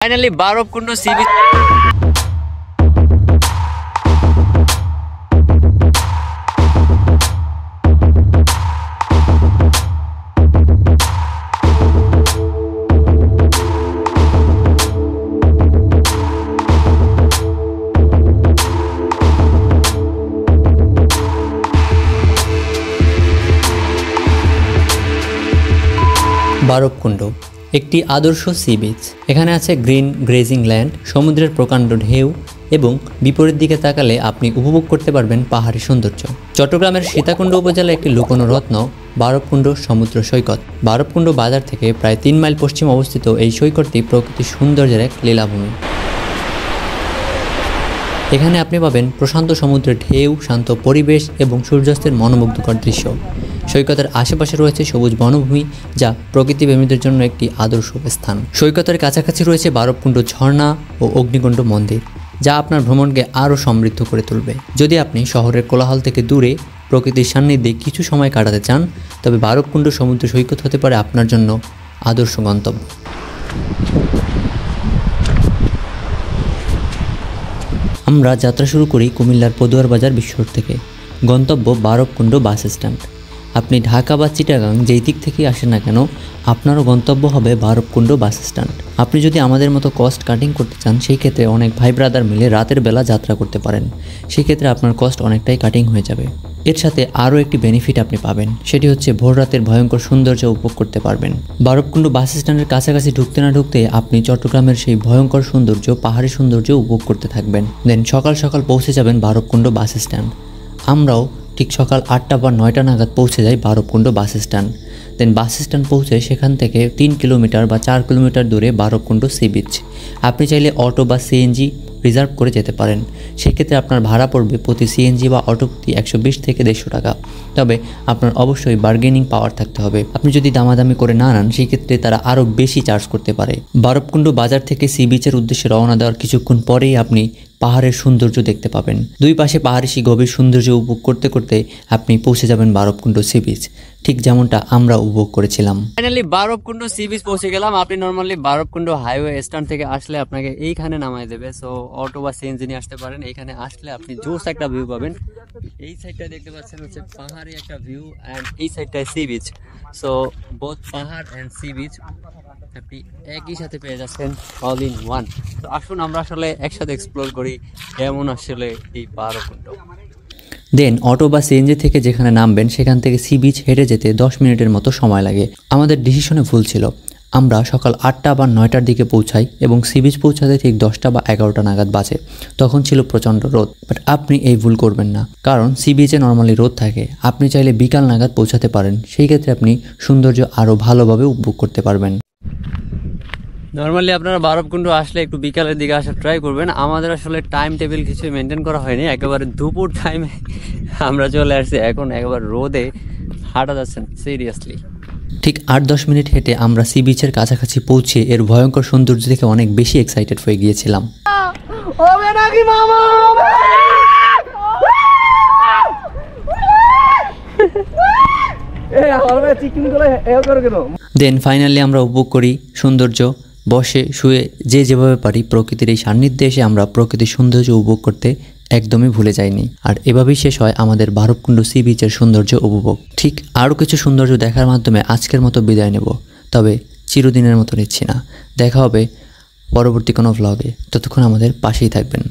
Finally Barabakunda sea beach. Barabakunda একটি আদর্শ sea beach. এখানে আছে গ্রিন গ্রেজিং ল্যান্ড, সমুদ্রের প্রকাণ্ড ঢেউ এবং বিপরীত দিকে তাকালে আপনি উপভোগ করতে পারবেন পাহাড়ি সৌন্দর্য। চট্টগ্রামের সীতাকুণ্ড উপজেলার একটি লুকোনো রত্ন বারবকুণ্ড সমুদ্র সৈকত। বারবকুণ্ড বাজার থেকে প্রায় 3 মাইল পশ্চিম অবস্থিত এই সৈকতটি প্রকৃতির সৌন্দর্যের এক লীলাভূমি। এখানে আপনি পাবেন প্রশান্ত সমুদ্রের ঢেউ, শান্ত পরিবেশ এবং সূর্যাস্তের মনোমুগ্ধকর দৃশ্য। সৈকতের আশেপাশে রয়েছে সবুজ বনভূমি, যা প্রকৃতিপ্রেমীদের জন্য একটি আদর্শ স্থান। সৈকতের কাছাকাছি রয়েছে বারবকুণ্ড ঝর্ণা ও অগ্নিকুণ্ড মন্দির, যা আপনার ভ্রমণকে আরও সমৃদ্ধ করে তুলবে। যদি আপনি শহরের কোলাহল থেকে দূরে প্রকৃতির সান্নিধ্যে কিছু সময় কাটাতে চান, তবে বারবকুণ্ড সমুদ্র সৈকত হতে পারে আপনার জন্য আদর্শ গন্তব্য। আমরা যাত্রা শুরু করি কুমিল্লার পদুয়ার বাজার বিশ্বর থেকে। গন্তব্য বারবকুণ্ড বাস স্ট্যান্ড। আপনি ঢাকা বা চিটাগাং যেই দিক থেকেই আসেন না কেন, আপনারও গন্তব্য হবে বারবকুণ্ড বাস স্ট্যান্ড। আপনি যদি আমাদের মতো কস্ট কাটিং করতে চান, সেই ক্ষেত্রে অনেক ভাই ব্রাদার মিলে রাতের বেলা যাত্রা করতে পারেন। সেই ক্ষেত্রে আপনার কস্ট অনেকটাই কাটিং হয়ে যাবে। এর সাথে আরও একটি বেনিফিট আপনি পাবেন, সেটি হচ্ছে ভোর রাতের ভয়ঙ্কর সৌন্দর্য উপভোগ করতে পারবেন। বারবকুণ্ড বাস স্ট্যান্ডের কাছাকাছি ঢুকতে না ঢুকতে আপনি চট্টগ্রামের সেই ভয়ঙ্কর সৌন্দর্য, পাহাড়ি সৌন্দর্য উপভোগ করতে থাকবেন। দেন সকাল সকাল পৌঁছে যাবেন বারবকুণ্ড বাস স্ট্যান্ড। আমরাও ঠিক সকাল 8টা বা 9টা নাগাদ পৌঁছে যাই বারবকুণ্ড বাস স্ট্যান্ড। দেন বাস স্ট্যান্ড পৌঁছে সেখান থেকে 3 কিলোমিটার বা 4 কিলোমিটার দূরে বারবকুণ্ড সি বিচ। আপনি চাইলে অটো বা সিএনজি রিজার্ভ করে যেতে পারেন। সেক্ষেত্রে আপনার ভাড়া পড়বে প্রতি সিএনজি বা অটো প্রতি 120 থেকে 150 টাকা। তবে আপনার অবশ্যই বার্গেনিং পাওয়ার থাকতে হবে। আপনি যদি দামাদামি করে না নেন, সেক্ষেত্রে তারা আরও বেশি চার্জ করতে পারে। বারবকুণ্ড বাজার থেকে সি বিচের উদ্দেশ্যে রওনা দেওয়ার কিছুক্ষণ পরেই আপনি পাহাড়ের সৌন্দর্য দেখতে পাবেন। দুই পাশে পাহাড়ি সেই গভীর সৌন্দর্য উপভোগ করতে করতে আপনি পৌঁছে যাবেন বারবকুণ্ড সি বিচ, ঠিক যেমনটা আমরা উপভোগ করেছিলাম। ফাইনালি বারবকুণ্ড সি বিচ পৌঁছে গেলাম। আপনি নর্মালি বারবকুণ্ড হাইওয়ে স্ট্যান্ড থেকে আসলে আপনাকে এইখানে নামাই দেবে। সো অটো বা সিএনজি নিয়ে আসতে পারেন। এইখানে আসলে আপনি জোস একটা ভিউ পাবেন। এই সাইডটা দেখতে পাচ্ছেন হচ্ছে পাহাড়ি একটা ভিউ, অ্যান্ড এই সাইডটায় সি বিচ। সো বোথ পাহাড় অ্যান্ড সি বিচ আপনি একই সাথে পেয়ে যাচ্ছেন, অল ইন ওয়ান। তো আসুন আমরা আসলে একসাথে এক্সপ্লোর করি কেমন আসলে এই বারবকুণ্ড। দেন অটো বা সিএনজি থেকে যেখানে নামবেন, সেখান থেকে সি বিচ হেঁটে যেতে 10 মিনিটের মতো সময় লাগে। আমাদের ডিসিশনে ভুল ছিল। আমরা সকাল 8টা বা 9টার দিকে পৌঁছাই এবং সি বিচ পৌঁছাতে ঠিক 10টা বা 11টা নাগাদ বাজে। তখন ছিল প্রচণ্ড রোদ। বাট আপনি এই ভুল করবেন না, কারণ সি বিচে নর্মালি রোদ থাকে। আপনি চাইলে বিকাল নাগাদ পৌঁছাতে পারেন। সেই ক্ষেত্রে আপনি সৌন্দর্য আরও ভালোভাবে উপভোগ করতে পারবেন। নর্মালি আপনারা বারবকুণ্ড আসলে একটু বিকালের দিকে আসার ট্রাই করবেন। আমাদের আসলে টাইম টেবিল কিছু মেনটেন করা হয়নি, একেবারে দুপুর টাইমে আমরা চলে আসছি। এখন একেবারে রোদে হাঁটা যাচ্ছেন সিরিয়াসলি। ঠিক 8-10 মিনিট হেঁটে আমরা সি বিচের কাছাকাছি পৌঁছে এর ভয়ঙ্কর সৌন্দর্য দেখে অনেক বেশি এক্সাইটেড হয়ে গিয়েছিলাম। দেন ফাইনালি আমরা উপভোগ করি সৌন্দর্য। বসে শুয়ে যে যেভাবে পারি প্রকৃতির এই সান্নিধ্যে এসে আমরা প্রকৃতির সৌন্দর্য উপভোগ করতে একদমই ভুলে যাইনি। আর এভাবেই শেষ হয় আমাদের বারবকুণ্ড সি বিচের সৌন্দর্য উপভোগ। ঠিক আরও কিছু সৌন্দর্য দেখার মাধ্যমে আজকের মতো বিদায় নেব, তবে চিরদিনের মতো নিচ্ছি না। দেখা হবে পরবর্তী কোনো ভ্লগে। ততক্ষণ আমাদের পাশেই থাকবেন।